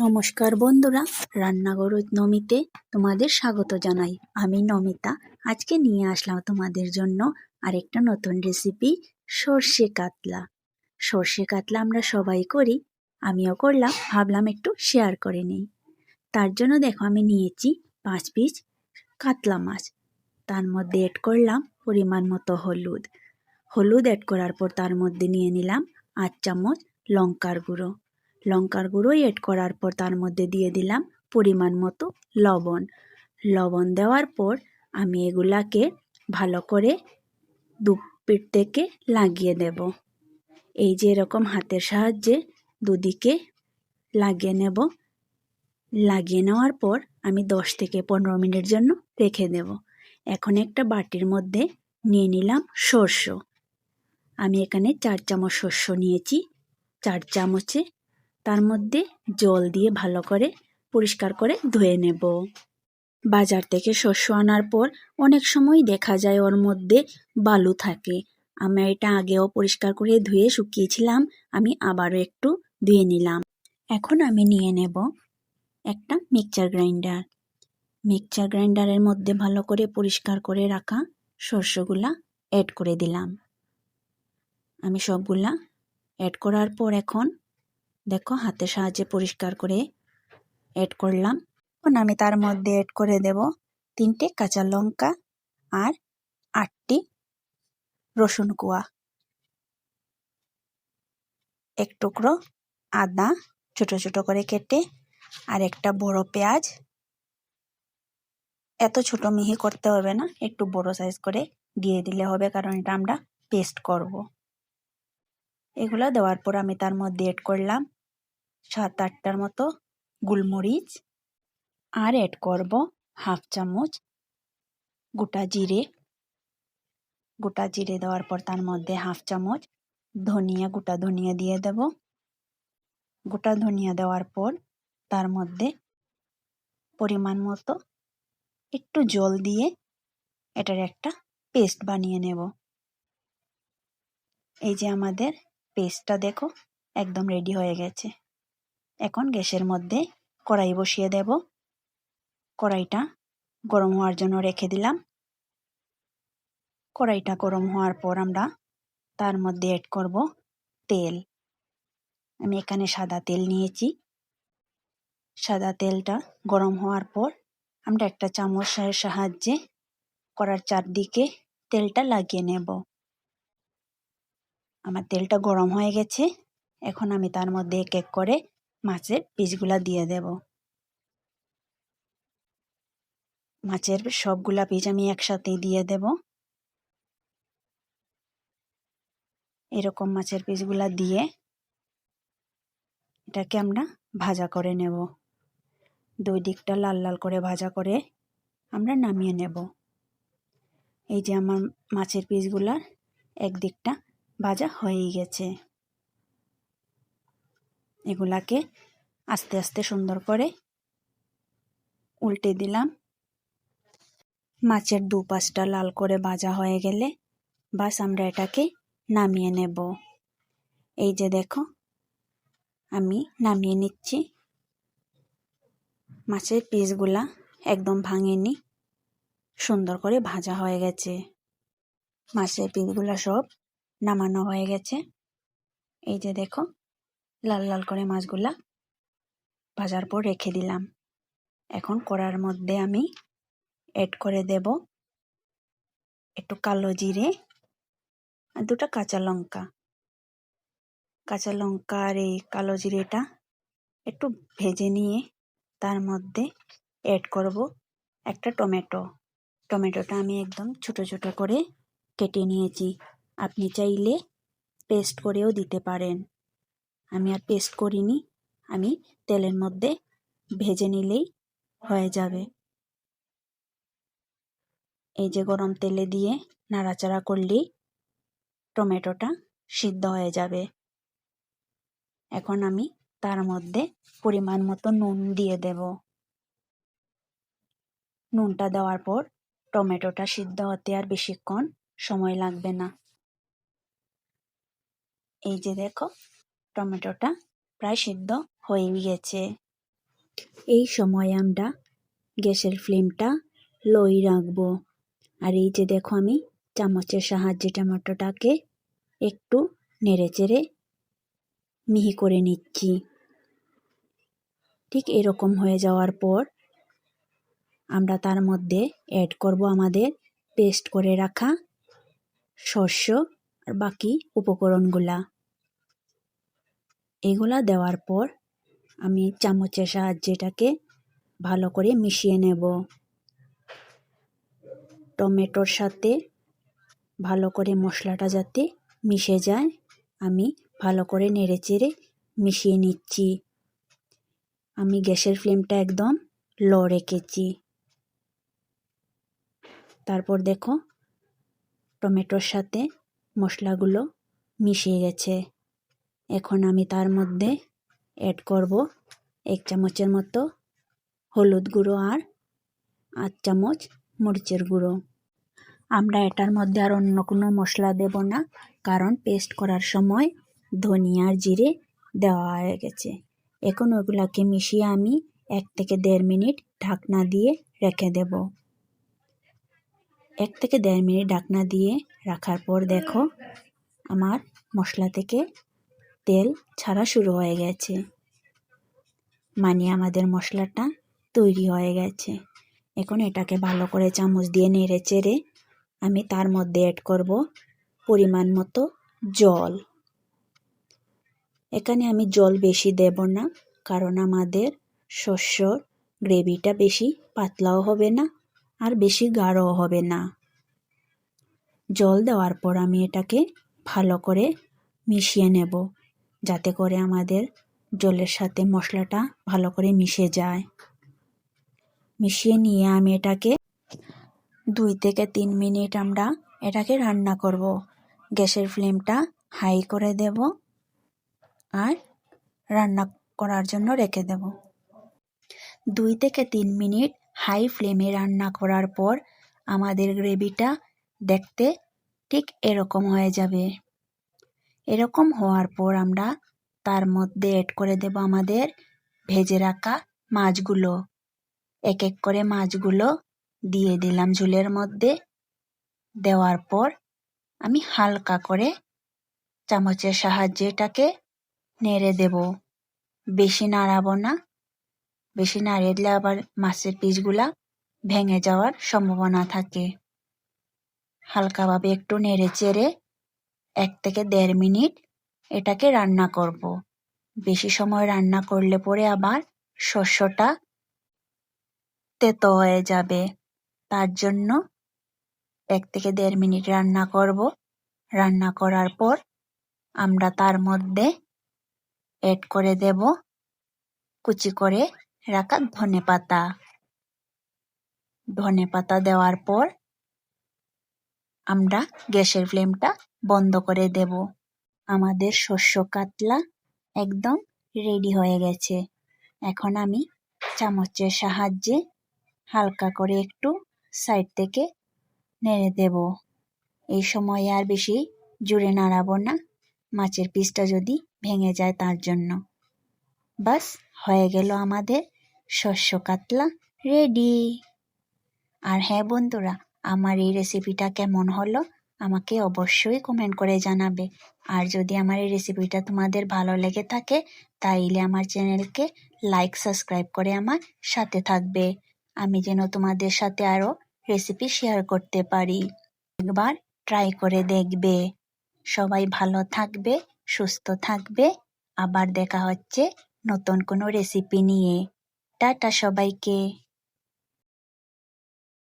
নমস্কার বন্ধুরা, রান্নাঘর উইথ নমিতে তোমাদের স্বাগত জানাই। আমি নমিতা। আজকে নিয়ে আসলাম তোমাদের জন্য আরেকটা নতুন রেসিপি, সর্ষে কাতলা। সর্ষে কাতলা আমরা সবাই করি, আমিও করলাম, ভাবলাম একটু শেয়ার করে নিই। তার জন্য দেখো আমি নিয়েছি 5 পিস কাতলা মাছ। তার মধ্যে এড করলাম পরিমাণ মতো হলুদ অ্যাড করার পর তার মধ্যে নিয়ে নিলাম 8 চামচ লঙ্কার গুঁড়ো এড করার পর তার মধ্যে দিয়ে দিলাম পরিমাণ মতো লবণ দেওয়ার পর আমি এগুলাকে ভালো করে দুপিঠ থেকে লাগিয়ে দেব। এই যে এরকম হাতের সাহায্যে দুদিকে লাগিয়ে নেব। লাগিয়ে নেওয়ার পর আমি 10 থেকে 15 মিনিটের জন্য রেখে দেব। এখন একটা বাটির মধ্যে নিয়ে নিলাম সর্ষ। আমি এখানে 4 চামচ সর্ষ নিয়েছি। 4 চামচে তার মধ্যে জল দিয়ে ভালো করে পরিষ্কার করে ধুয়ে নেব। বাজার থেকে শস্য আনার পর অনেক সময় দেখা যায় ওর মধ্যে বালু থাকে। আমি এটা আগেও পরিষ্কার করে ধুয়ে শুকিয়েছিলাম, আমি আবারও একটু ধুয়ে নিলাম। এখন আমি নিয়ে নেব একটা মিক্সচার গ্রাইন্ডারের মধ্যে ভালো করে পরিষ্কার করে রাখা শস্যগুলা অ্যাড করে দিলাম। আমি সবগুলা অ্যাড করার পর এখন দেখো হাতের সাহায্যে পরিষ্কার করে অ্যাড করলাম। এখন আমি তার মধ্যে অ্যাড করে দেব 3টে কাঁচা লঙ্কা আর 8টি রসুন কোয়া, 1 টুকরো আদা ছোট ছোট করে কেটে, আর একটা বড় পেঁয়াজ। এত ছোট মিহি করতে হবে না, একটু বড় সাইজ করে দিয়ে দিলে হবে, কারণ এটা আমরা পেস্ট করব। এগুলো দেওয়ার পর আমি তার মধ্যে অ্যাড করলাম 7-8টার মতো গোলমরিচ, আর অ্যাড করব 1/2 চামচ গোটা জিরে দেওয়ার পর তার মধ্যে 1/2 চামচ গোটা ধনিয়া দিয়ে দেব। গোটা ধনিয়া দেওয়ার পর তার মধ্যে পরিমাণ মতো একটু জল দিয়ে এটার একটা পেস্ট বানিয়ে নেব। এই যে আমাদের পেস্টটা দেখো একদম রেডি হয়ে গেছে। এখন গ্যাসের মধ্যে কড়াই বসিয়ে দেব। কড়াইটা গরম হওয়ার জন্য রেখে দিলাম। কড়াইটা গরম হওয়ার পর আমরা তার মধ্যে অ্যাড করব তেল। আমি এখানে সাদা তেল নিয়েছি। সাদা তেলটা গরম হওয়ার পর আমরা একটা চামচের সাহায্যে কড়ার চারদিকে তেলটা লাগিয়ে নেব। আমার তেলটা গরম হয়ে গেছে। এখন আমি তার মধ্যে এক এক করে মাছের পিসগুলা দিয়ে দেব। মাছের সবগুলা পিস আমি একসাথে দিয়ে দেব। এরকম মাছের পিসগুলা দিয়ে এটাকে আমরা ভাজা করে নেব। 2 দিকটা লাল লাল করে ভাজা করে আমরা নামিয়ে নেব। এই যে আমার মাছের পিসগুলার এক দিকটা ভাজা হয়ে গেছে। এগুলাকে আস্তে আস্তে সুন্দর করে উল্টে দিলাম। মাছের 2 পাশটা লাল করে ভাজা হয়ে গেলে বাস আমরা এটাকে নামিয়ে নেব। এই যে দেখো আমি নামিয়ে নিচ্ছি। মাছের পিসগুলা একদম ভাঙেনি, সুন্দর করে ভাজা হয়ে গেছে। মাছের পিসগুলা সব নামানো হয়ে গেছে। এই যে দেখো লাল লাল করে মাছগুলা ভাজার পর রেখে দিলাম। এখন কড়ার মধ্যে আমি অ্যাড করে দেব একটু কালো জিরে আর 2টা কাঁচা লঙ্কা। কাঁচা লঙ্কা আর এই কালো জিরেটা একটু ভেজে নিয়ে তার মধ্যে অ্যাড করব একটা টমেটোটা আমি একদম ছোট ছোট করে কেটে নিয়েছি। আপনি চাইলে পেস্ট করেও দিতে পারেন। আমি আর পেস্ট করিনি, আমি তেলের মধ্যে ভেজে নিলেই হয়ে যাবে। এই যে গরম তেলে দিয়ে নাড়াচাড়া করলেই টমেটোটা সিদ্ধ হয়ে যাবে। এখন আমি তার মধ্যে পরিমাণ মতো নুন দিয়ে দেব। নুনটা দেওয়ার পর টমেটোটা সিদ্ধ হতে আর বেশিক্ষণ সময় লাগবে না। এই যে দেখো টমেটোটা প্রায় সিদ্ধ হয়ে গেছে। এই সময় আমরা গ্যাসের ফ্লেমটা লোই রাখবো। আর এই যে দেখো আমি চামচের সাহায্যে টমেটোটাকে একটু নেড়েচেড়ে মিহি করে নিচ্ছি। ঠিক এরকম হয়ে যাওয়ার পর আমরা তার মধ্যে অ্যাড করব আমাদের পেস্ট করে রাখা শস্য আর বাকি উপকরণগুলা। এগুলা দেওয়ার পর আমি চামচের সাহায্যে এটাকে ভালো করে মিশিয়ে নেব। টমেটোর সাথে ভালো করে মশলাটা যাতে মিশে যায় আমি ভালো করে নেড়েচেড়ে মিশিয়ে নিচ্ছি। আমি গ্যাসের ফ্লেমটা একদম লো রেখেছি। তারপর দেখো টমেটোর সাথে মশলাগুলো মিশে গেছে। এখন আমি তার মধ্যে অ্যাড করব 1 চামচের মতো হলুদ গুঁড়ো আর 8 চামচ মরিচের গুঁড়ো। আমরা এটার মধ্যে আর অন্য কোনো মশলা দেব না, কারণ পেস্ট করার সময় ধনিয়া আর জিরে দেওয়া হয়ে গেছে। এখন ওগুলাকে মিশিয়ে আমি 1 থেকে 1.5 মিনিট ঢাকনা দিয়ে রেখে দেব। 1 থেকে 1.5 মিনিট ঢাকনা দিয়ে রাখার পর দেখো আমার মশলা থেকে তেল ছাড়া শুরু হয়ে গেছে, মানে আমাদের মশলাটা তৈরি হয়ে গেছে। এখন এটাকে ভালো করে চামচ দিয়ে নেড়ে চেড়ে আমি তার মধ্যে অ্যাড করব পরিমাণ মতো জল। এখানে আমি জল বেশি দেব না, কারণ আমাদের শস্যর গ্রেভিটা বেশি পাতলাও হবে না আর বেশি গাঢ়ও হবে না। জল দেওয়ার পর আমি এটাকে ভালো করে মিশিয়ে নেব, যাতে করে আমাদের জলের সাথে মশলাটা ভালো করে মিশে যায়। মিশিয়ে নিয়ে আমি এটাকে 2 থেকে 3 মিনিট আমরা এটাকে রান্না করব। গ্যাসের ফ্লেমটা হাই করে দেব আর রান্না করার জন্য রেখে দেব। 2 থেকে 3 মিনিট হাই ফ্লেমে রান্না করার পর আমাদের গ্রেভিটা দেখতে ঠিক এরকম হয়ে যাবে। এরকম হওয়ার পর আমরা তার মধ্যে অ্যাড করে দেব আমাদের ভেজে রাখা মাছগুলো। এক এক করে মাছগুলো দিয়ে দিলাম ঝোলের মধ্যে। দেওয়ার পর আমি হালকা করে চামচের সাহায্যে এটাকে নেড়ে দেব। বেশি নাড়াবো না, বেশি নাড়িয়ে দিলে আবার মাছের পিসগুলা ভেঙে যাওয়ার সম্ভাবনা থাকে। হালকাভাবে একটু নেড়ে চেড়ে 1 থেকে 1.5 মিনিট এটাকে রান্না করব। বেশি সময় রান্না করলে পরে আবার শস্যটা তেতো হয়ে যাবে। তার জন্য 1 থেকে 1.5 মিনিট রান্না করব। রান্না করার পর আমরা তার মধ্যে অ্যাড করে দেব কুচি করে রাখা ধনেপাতা। ধনেপাতা দেওয়ার পর আমরা গ্যাসের ফ্লেমটা বন্ধ করে দেব। আমাদের শস্য কাতলা একদম রেডি হয়ে গেছে। এখন আমি চামচের সাহায্যে হালকা করে একটু সাইড থেকে নেড়ে দেব। এই সময় আর বেশি জোরে নাড়াবো না, মাছের পিসটা যদি ভেঙে যায় তার জন্য। বাস হয়ে গেল আমাদের শস্য কাতলা রেডি। আর হ্যাঁ বন্ধুরা, আমার এই রেসিপিটা কেমন হলো আমাকে অবশ্যই কমেন্ট করে জানাবে। আর যদি আমার এই রেসিপিটা তোমাদের ভালো লেগে থাকে তাইলে আমার চ্যানেলকে লাইক সাবস্ক্রাইব করে আমার সাথে থাকবে, আমি যেন তোমাদের সাথে আরো রেসিপি শেয়ার করতে পারি। একবার ট্রাই করে দেখবে। সবাই ভালো থাকবে, সুস্থ থাকবে। আবার দেখা হচ্ছে নতুন কোনো রেসিপি নিয়ে। টাটা সবাইকে।